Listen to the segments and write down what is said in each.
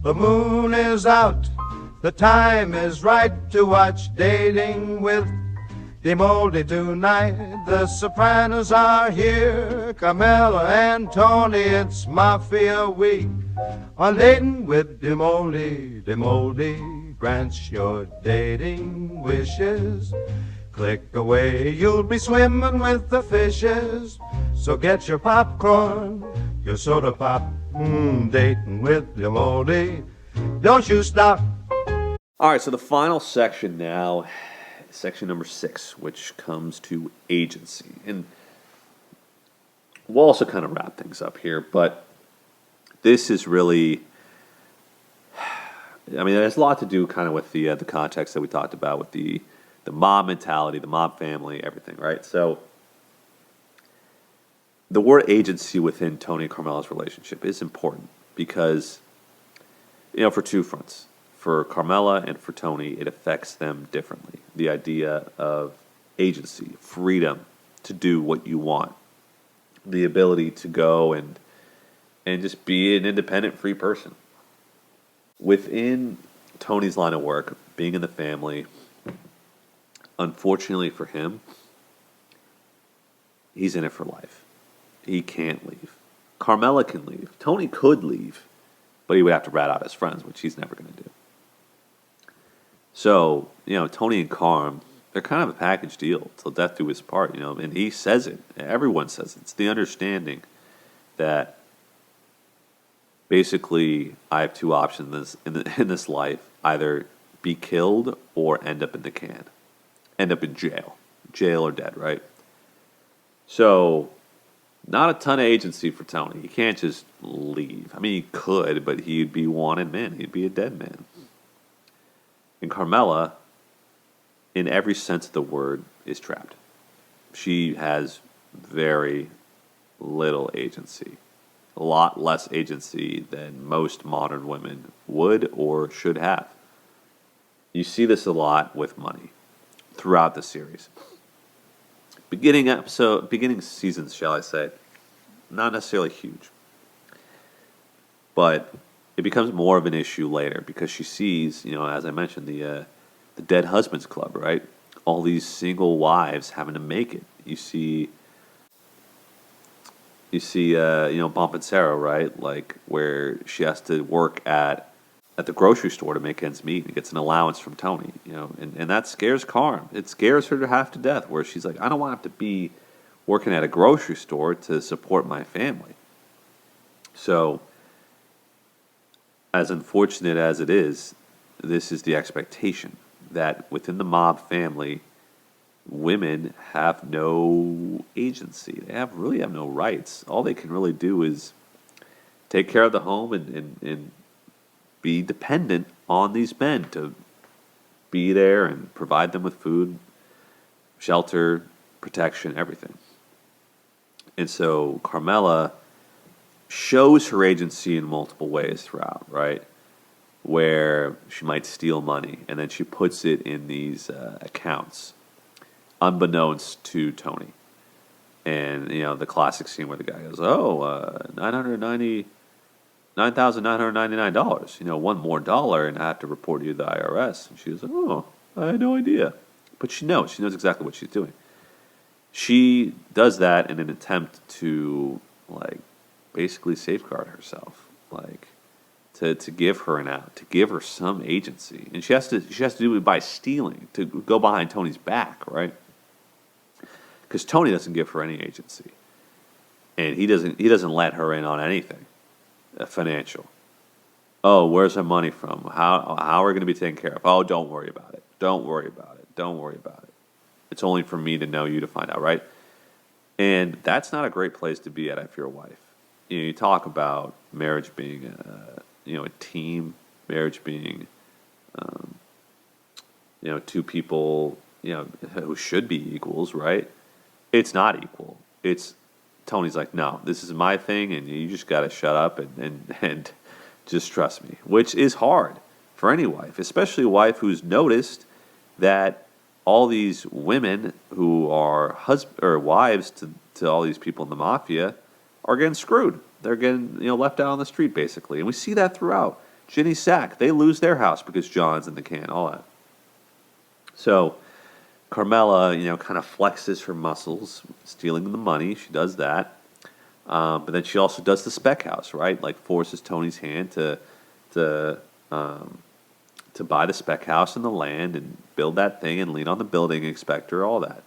The moon is out, the time is right to watch Dating with Demolder tonight. The Sopranos are here, Carmela and Tony, it's Mafia Week. On Dating with Demolder, Demolder grants your dating wishes. Click away, you'll be swimming with the fishes. So get your popcorn, your soda pop, Dating with Demolder. Don't you stop. All right, so the final section now, section number 6, which comes to agency. And we'll also kind of wrap things up here, but this is really, I mean, there's a lot to do kind of with the context that we talked about with the mob mentality, the mob family, everything, right? So the word agency within Tony and Carmela's relationship is important because, for two fronts. For Carmela and for Tony, it affects them differently. The idea of agency, freedom to do what you want, the ability to go and just be an independent, free person. Within Tony's line of work, being in the family, unfortunately for him, he's in it for life. He can't leave. Carmela can leave. Tony could leave, but he would have to rat out his friends, which he's never going to do. So, Tony and Carm, they're kind of a package deal till death do his part, and he says it. Everyone says it. It's the understanding that basically I have two options in this life, either be killed or end up in the can. End up in jail or dead, right? So, not a ton of agency for Tony. He can't just leave. I mean, he could, but he'd be wanted man. He'd be a dead man. And Carmela, in every sense of the word, is trapped. She has very little agency. A lot less agency than most modern women would or should have. You see this a lot with money throughout the series. Beginning seasons, shall I say, not necessarily huge. But it becomes more of an issue later because she sees, as I mentioned, the Dead Husbands Club, right? All these single wives having to make it. You see, Bump and Sarah, right? Like where she has to work at the grocery store to make ends meet and gets an allowance from Tony, and that scares Carm. It scares her to half to death where she's like, I don't want to have to be working at a grocery store to support my family. So, as unfortunate as it is, this is the expectation that within the mob family, women have no agency. They really have no rights. All they can really do is take care of the home and be dependent on these men to be there and provide them with food, shelter, protection, everything. And so Carmela shows her agency in multiple ways throughout, right? Where she might steal money and then she puts it in these accounts, unbeknownst to Tony. And, the classic scene where the guy goes, $999, one more dollar and I have to report you to the IRS. And she goes, I had no idea. But she knows exactly what she's doing. She does that in an attempt to, basically safeguard herself, to give her an out, to give her some agency. And she has to do it by stealing, to go behind Tony's back, right? Because Tony doesn't give her any agency. And he doesn't let her in on anything financial. Oh, where's her money from? How are we going to be taken care of? Oh, don't worry about it. Don't worry about it. Don't worry about it. It's only for me to know, you to find out, right? And that's not a great place to be at if you're a wife. You talk about marriage being a team, marriage being two people who should be equals, right? It's not equal. It's Tony's like, no, this is my thing, and you just got to shut up and just trust me, which is hard for any wife, especially a wife who's noticed that all these women who are wives to all these people in the mafia are getting screwed. They're getting left out on the street, basically. And we see that throughout. Ginny Sack, they lose their house because John's in the can, all that. So Carmela, kind of flexes her muscles, stealing the money. She does that. But then she also does the spec house, right? Like forces Tony's hand to buy the spec house and the land and build that thing and lean on the building inspector, all that.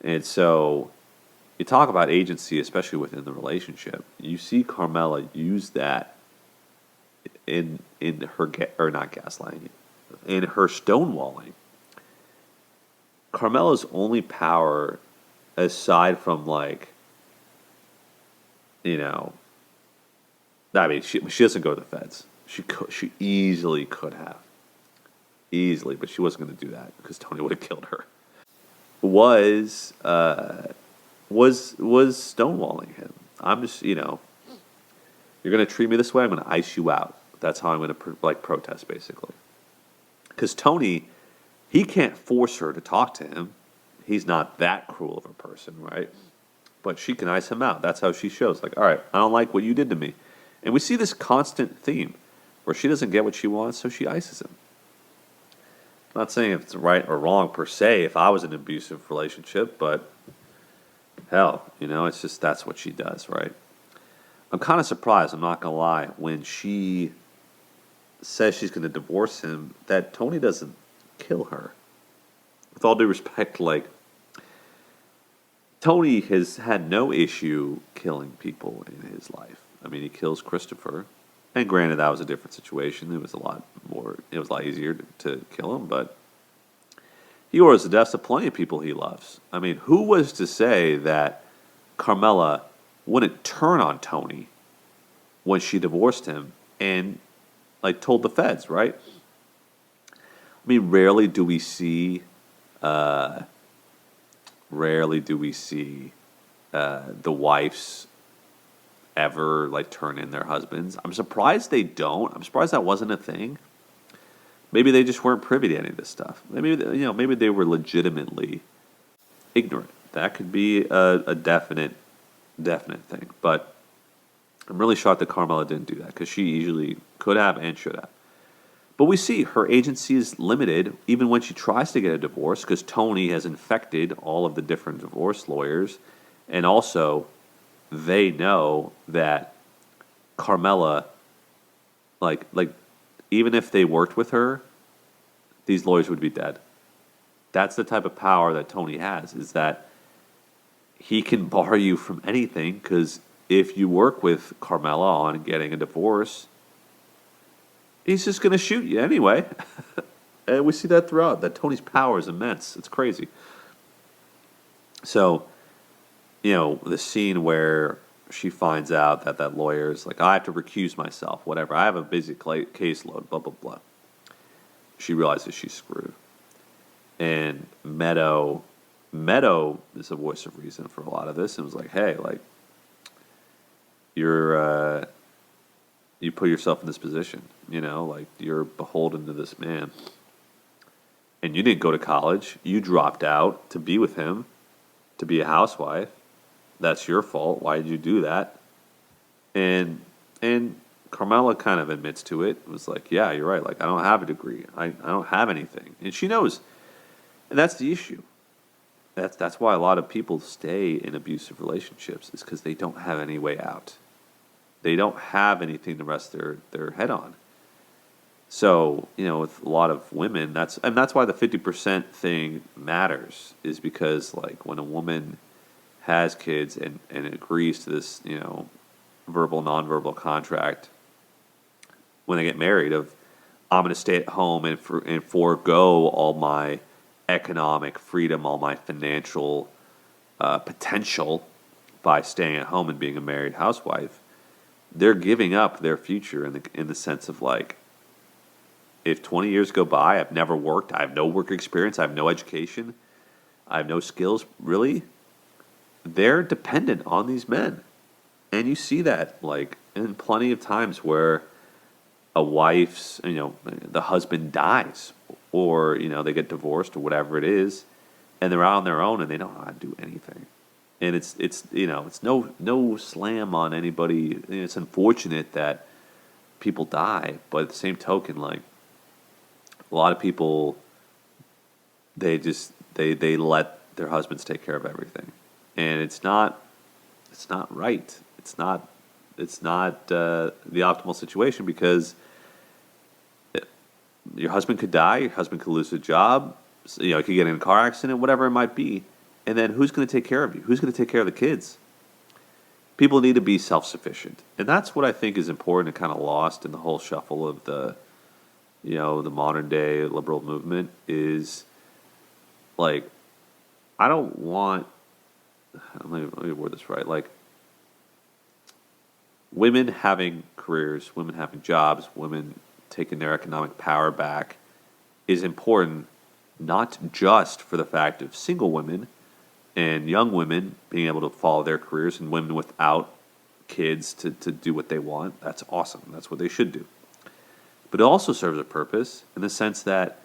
And so you talk about agency, especially within the relationship. You see Carmela use that in her or not gaslighting, in her stonewalling. Carmela's only power, aside from she doesn't go to the feds. She easily could have, but she wasn't going to do that because Tony would have killed her. Was stonewalling him. I'm just, you're going to treat me this way, I'm going to ice you out. That's how I'm going to protest, basically. Because Tony, he can't force her to talk to him. He's not that cruel of a person, right? But she can ice him out. That's how she shows. All right, I don't like what you did to me. And we see this constant theme where she doesn't get what she wants, so she ices him. I'm not saying if it's right or wrong per se if I was in an abusive relationship, but hell, it's just that's what she does, right? I'm kind of surprised, I'm not going to lie, when she says she's going to divorce him, that Tony doesn't kill her. With all due respect, Tony has had no issue killing people in his life. I mean, he kills Christopher. And granted, that was a different situation. It was a lot easier to kill him, but he orders the deaths of plenty of people he loves. I mean, who was to say that Carmela wouldn't turn on Tony when she divorced him and, told the feds, right? I mean, rarely do we see the wives ever turn in their husbands. I'm surprised they don't. I'm surprised that wasn't a thing. Maybe they just weren't privy to any of this stuff. Maybe they were legitimately ignorant. That could be a definite thing. But I'm really shocked that Carmela didn't do that because she easily could have and should have. But we see her agency is limited even when she tries to get a divorce because Tony has infected all of the different divorce lawyers, and also they know that Carmela, even if they worked with her, these lawyers would be dead. That's the type of power that Tony has, is that he can bar you from anything because if you work with Carmela on getting a divorce, he's just going to shoot you anyway. And we see that throughout, that Tony's power is immense. It's crazy. So, the scene where she finds out that lawyer's I have to recuse myself, whatever. I have a busy caseload, blah, blah, blah. She realizes she's screwed. And Meadow is a voice of reason for a lot of this. And was hey, you put yourself in this position, you're beholden to this man. And you didn't go to college. You dropped out to be with him, to be a housewife. That's your fault. Why did you do that? And Carmela kind of admits to it. It was yeah, you're right. I don't have a degree. I don't have anything. And she knows. And that's the issue. That's why a lot of people stay in abusive relationships, is because they don't have any way out. They don't have anything to rest their head on. So, with a lot of women, that's why the 50% thing matters, is because when a woman has kids and agrees to this, verbal, nonverbal contract when they get married of, I'm going to stay at home and forego all my economic freedom, all my financial potential by staying at home and being a married housewife, they're giving up their future in the sense of if 20 years go by, I've never worked, I have no work experience, I have no education, I have no skills, really, they're dependent on these men. And you see that in plenty of times where a wife's, the husband dies, or they get divorced or whatever it is, and they're out on their own and they don't know how to do anything. And it's no slam on anybody. It's unfortunate that people die, but at the same token, like a lot of people, they let their husbands take care of everything, and it's not right. It's not the optimal situation because your husband could die, your husband could lose a job, you could get in a car accident, whatever it might be, and then who's going to take care of you? Who's going to take care of the kids? People need to be self-sufficient, and that's what I think is important and kind of lost in the whole shuffle of the modern day liberal movement is like, I don't want, let me word this right, like women having careers, women having jobs, women taking their economic power back is important, not just for the fact of single women and young women being able to follow their careers and women without kids to do what they want. That's awesome. That's what they should do. But it also serves a purpose in the sense that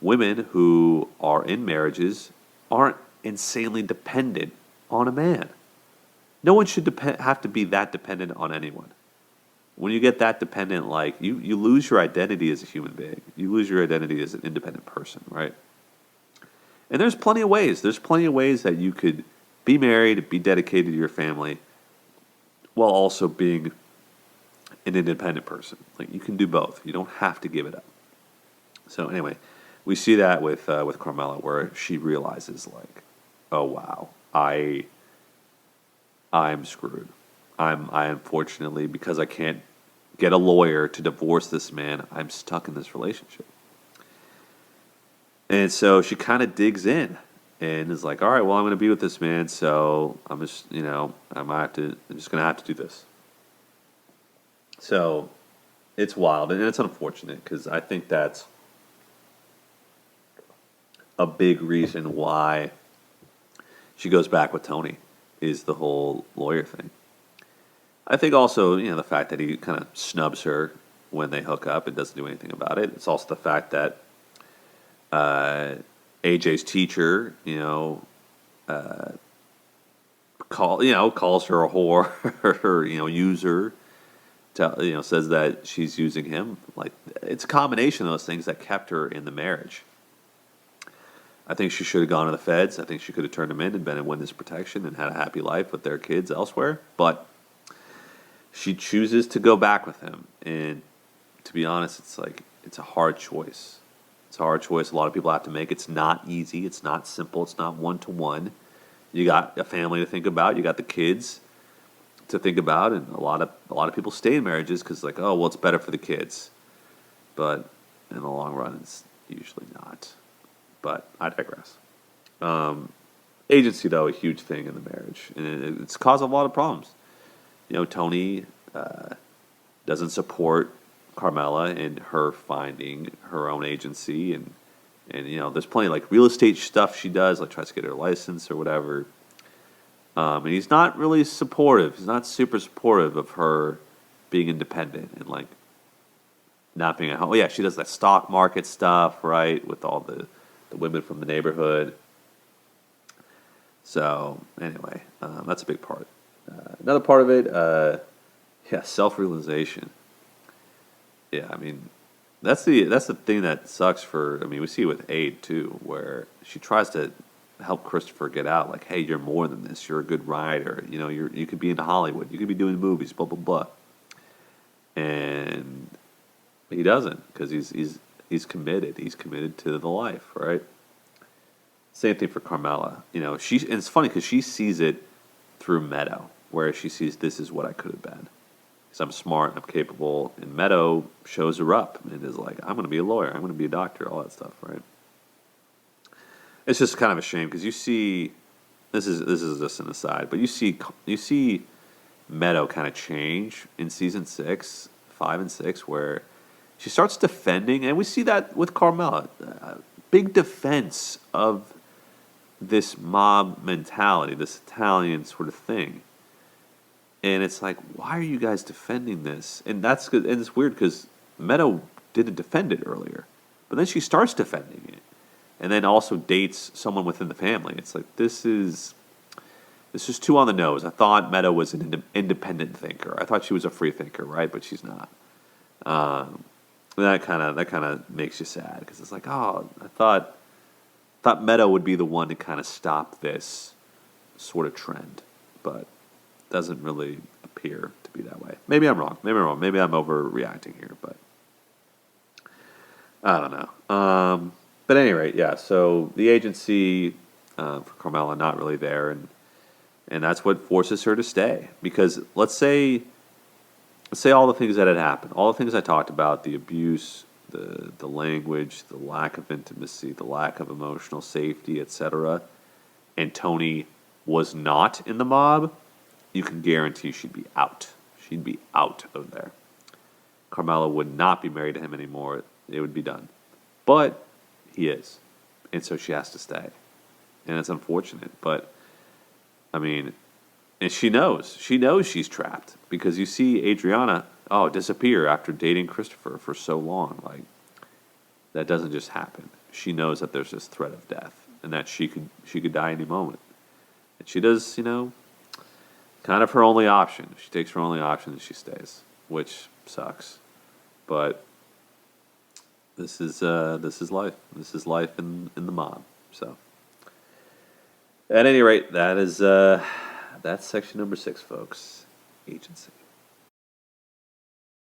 women who are in marriages aren't insanely dependent on a man. No one should have to be that dependent on anyone. When you get that dependent, like you lose your identity as a human being. You lose your identity as an independent person, right? And there's plenty of ways. There's plenty of ways that you could be married, be dedicated to your family, while also being an independent person. Like you can do both. You don't have to give it up. So anyway, we see that with Carmela, where she realizes like, oh wow, I'm screwed. I unfortunately, because I can't get a lawyer to divorce this man, I'm stuck in this relationship. And so she kind of digs in and is like, all right, well, I'm going to be with this man, so I'm just, I'm just going to have to do this. So it's wild, and it's unfortunate, because I think that's a big reason why she goes back with Tony, is the whole lawyer thing. I think also, the fact that he kind of snubs her when they hook up and doesn't do anything about it. It's also the fact that AJ's teacher, calls her a whore, or user, says that she's using him. Like, it's a combination of those things that kept her in the marriage. I think she should have gone to the feds. I think she could have turned him in and been in witness protection and had a happy life with their kids elsewhere. But she chooses to go back with him, and to be honest, it's a hard choice. It's a hard choice a lot of people have to make. It's not easy. It's not simple. It's not one-to-one. You got a family to think about. You got the kids to think about, and a lot of people stay in marriages because it's better for the kids. But in the long run, it's usually not. But I digress. Agency, though, a huge thing in the marriage, and it's caused a lot of problems. Tony doesn't support Carmela in her finding her own agency, and there's plenty of real estate stuff she does, tries to get her license or whatever. And he's not really supportive. He's not super supportive of her being independent and not being at home. Yeah, she does that stock market stuff, right, with all the women from the neighborhood. So anyway, that's a big part. Another part of it, self-realization. Yeah, that's the thing that sucks for. We see it with Aid too, where she tries to help Christopher get out. Like, hey, you're more than this. You're a good writer. You could be in Hollywood. You could be doing movies. Blah blah blah. And he doesn't, because he's committed. He's committed to the life, right? Same thing for Carmela. And it's funny because she sees it through Meadow, where she sees this is what I could have been. Because I'm smart, I'm capable, and Meadow shows her up and is like, I'm going to be a lawyer, I'm going to be a doctor, all that stuff, right? It's just kind of a shame because you see, this is just an aside, but you see Meadow kind of change in season 5 and 6, where she starts defending, and we see that with Carmela, big defense of this mob mentality, this Italian sort of thing. And it's like, why are you guys defending this? And that's good. And it's weird because Meadow didn't defend it earlier, but then she starts defending it, and then also dates someone within the family. It's like, this is too on the nose. I thought Meadow was an independent thinker. I thought she was a free thinker, right? But she's not. That kind of makes you sad because it's like, oh, I thought Meadow would be the one to kind of stop this sort of trend, but doesn't really appear to be that way. Maybe I'm wrong. Maybe I'm overreacting here, but I don't know. But at any rate, yeah. So the agency for Carmela not really there, and that's what forces her to stay. Because let's say all the things that had happened, all the things I talked about, the abuse, the language, the lack of intimacy, the lack of emotional safety, etc., and Tony was not in the mob, you can guarantee she'd be out. She'd be out of there. Carmela would not be married to him anymore. It would be done. But he is. And so she has to stay. And it's unfortunate. But, I mean, and she knows. She knows she's trapped. Because you see Adriana, disappear after dating Christopher for so long. Like, that doesn't just happen. She knows that there's this threat of death. And that she could die any moment. And she does, kind of her only option. She takes her only option and she stays. Which sucks. But this is life. This is life in the mob. So, at any rate, that's section number 6, folks. Agency.